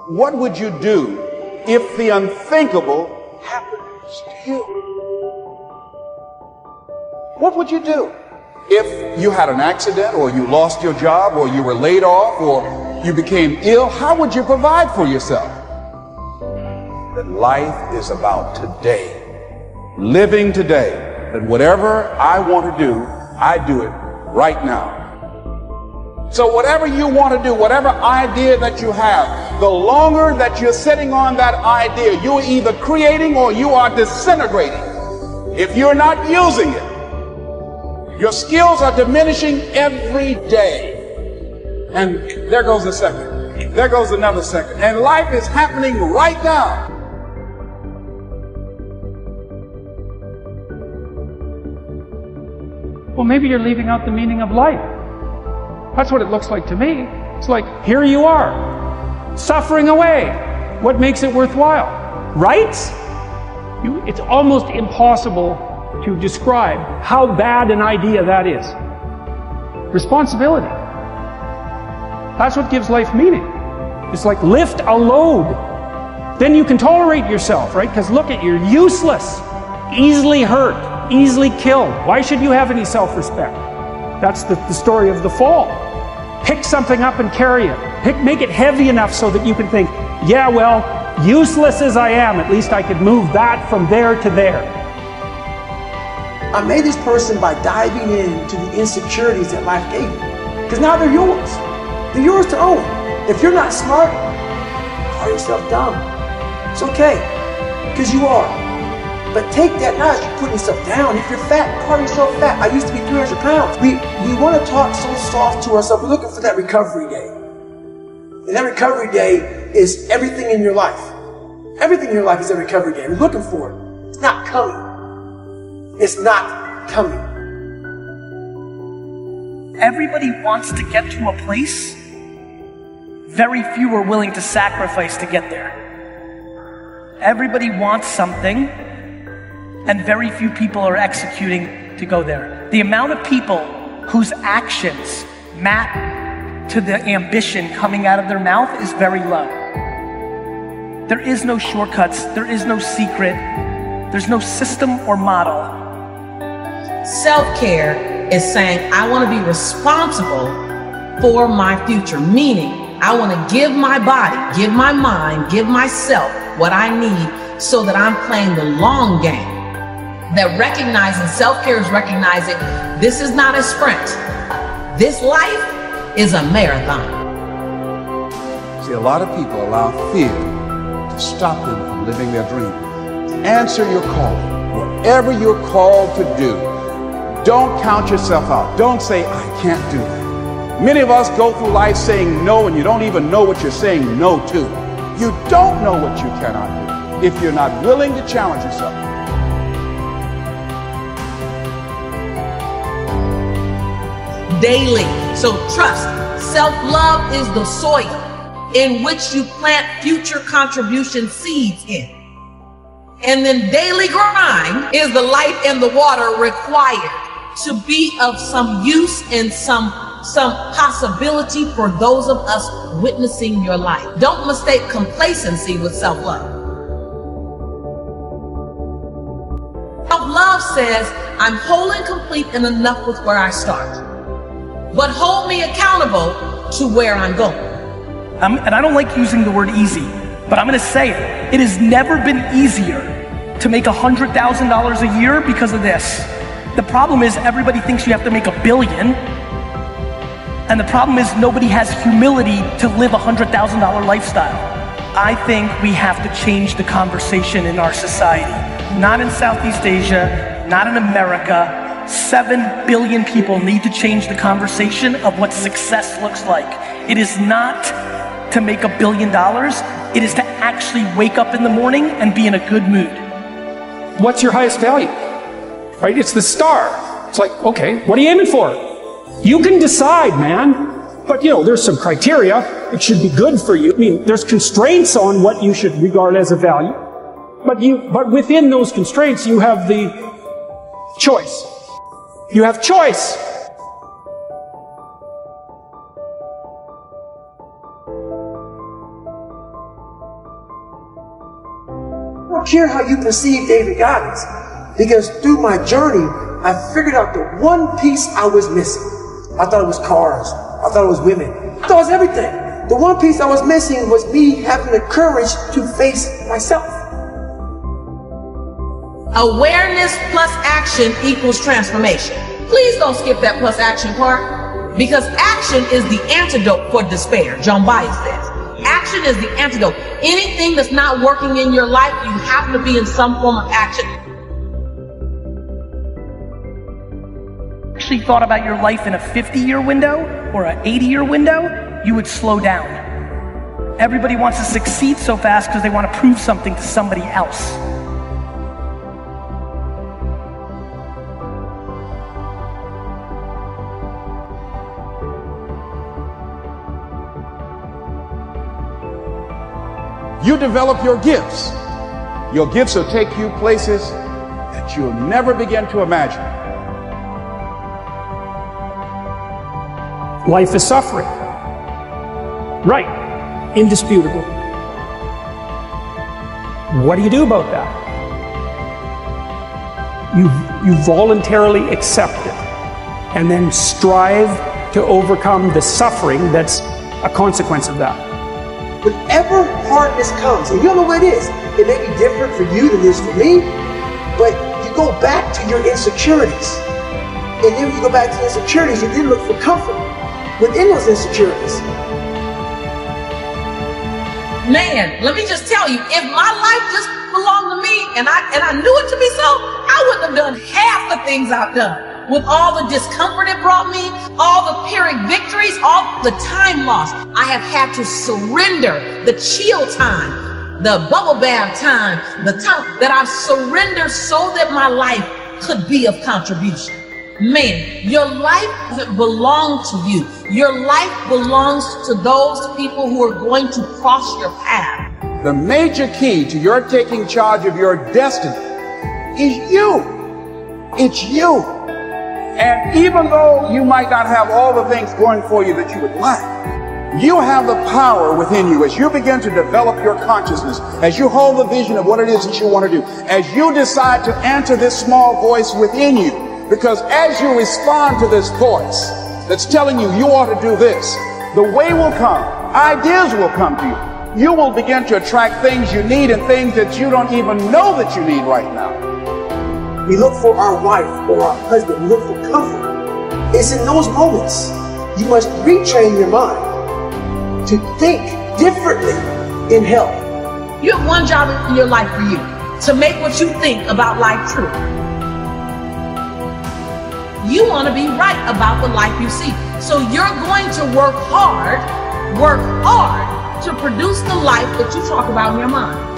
What would you do if the unthinkable happens to you? What would you do? If you had an accident, or you lost your job, or you were laid off, or you became ill, how would you provide for yourself? That life is about today, living today, that whatever I want to do, I do it right now. So whatever you want to do, whatever idea that you have, the longer that you're sitting on that idea, you're either creating or you are disintegrating. If you're not using it, your skills are diminishing every day. And there goes a second. There goes another second. And life is happening right now. Well, maybe you're leaving out the meaning of life. That's what it looks like to me. It's like, here you are, suffering away. What makes it worthwhile? Right? It's almost impossible to describe how bad an idea that is. Responsibility. That's what gives life meaning. It's like lift a load. Then you can tolerate yourself, right? Because look at, you're useless, easily hurt, easily killed. Why should you have any self-respect? That's the story of the fall. Pick something up and carry it. Make it heavy enough so that you can think, yeah, well, useless as I am, at least I could move that from there to there. I made this person by diving into the insecurities that life gave me. Because now they're yours. They're yours to own. If you're not smart, call yourself dumb. It's okay, because you are. But take that knowledge, you're putting yourself down. If you're fat, call yourself fat. I used to be 300 pounds. We want to talk so soft to ourselves. We're looking for that recovery day. And that recovery day is everything in your life. Everything in your life is a recovery day. We're looking for it. It's not coming. It's not coming. Everybody wants to get to a place. Very few are willing to sacrifice to get there. Everybody wants something, and very few people are executing to go there. The amount of people whose actions map to the ambition coming out of their mouth is very low. There is no shortcuts, there is no secret, there's no system or model. Self-care is saying, I want to be responsible for my future, meaning I want to give my body, give my mind, give myself what I need so that I'm playing the long game. That recognizing, self-care is recognizing this is not a sprint. This life is a marathon. See, a lot of people allow fear to stop them from living their dream. Answer your calling, whatever you're called to do. Don't count yourself out. Don't say, I can't do that. Many of us go through life saying no, and you don't even know what you're saying no to. You don't know what you cannot do if you're not willing to challenge yourself. Daily. So trust, self-love is the soil in which you plant future contribution seeds in. And then daily grind is the light and the water required to be of some use and some possibility for those of us witnessing your life. Don't mistake complacency with self-love. Self-love says, I'm whole and complete and enough with where I start. But hold me accountable to where I'm going. And I don't like using the word easy, but I'm going to say it. It has never been easier to make $100,000 a year because of this. The problem is everybody thinks you have to make $1 billion. And the problem is nobody has humility to live a $100,000 lifestyle. I think we have to change the conversation in our society. Not in Southeast Asia, not in America. 7 billion people need to change the conversation of what success looks like. It is not to make $1 billion. It is to actually wake up in the morning and be in a good mood. What's your highest value? Right? It's the star. It's like, okay, what are you aiming for? You can decide, man. But, you know, there's some criteria. It should be good for you. I mean, there's constraints on what you should regard as a value. But within those constraints, you have the choice. You have choice. care how you perceive David Goggins, because through my journey, I figured out the one piece I was missing. I thought it was cars. I thought it was women. I thought it was everything. The one piece I was missing was me having the courage to face myself. Awareness plus action equals transformation. Please don't skip that plus action part, because action is the antidote for despair, John Baez says. Action is the antidote. Anything that's not working in your life, you have to be in some form of action. Actually thought about your life in a 50-year window or an 80-year window, you would slow down. Everybody wants to succeed so fast because they want to prove something to somebody else. You develop your gifts. Your gifts will take you places that you'll never begin to imagine. Life is suffering. Right. Indisputable. What do you do about that? You voluntarily accept it and then strive to overcome the suffering that's a consequence of that. Whenever hardness comes, and you don't know what it is, it may be different for you than it is for me, but you go back to your insecurities. And then when you go back to the insecurities, you then look for comfort within those insecurities. Man, let me just tell you, if my life just belonged to me and I knew it to be so, I wouldn't have done half the things I've done. With all the discomfort it brought me, all the Pyrrhic victories, all the time lost, I have had to surrender the chill time, the bubble bath time, the time that I've surrendered so that my life could be of contribution. Man, your life doesn't belong to you. Your life belongs to those people who are going to cross your path. The major key to your taking charge of your destiny is you. It's you. And even though you might not have all the things going for you that you would like, you have the power within you as you begin to develop your consciousness, as you hold the vision of what it is that you want to do, as you decide to answer this small voice within you. Because as you respond to this voice that's telling you you ought to do this, the way will come, ideas will come to you. You will begin to attract things you need and things that you don't even know that you need right now. We look for our wife or our husband. We look for comfort. It's in those moments you must retrain your mind to think differently in health. You have one job in your life for you, to make what you think about life true. You want to be right about the life you see. So you're going to work hard to produce the life that you talk about in your mind.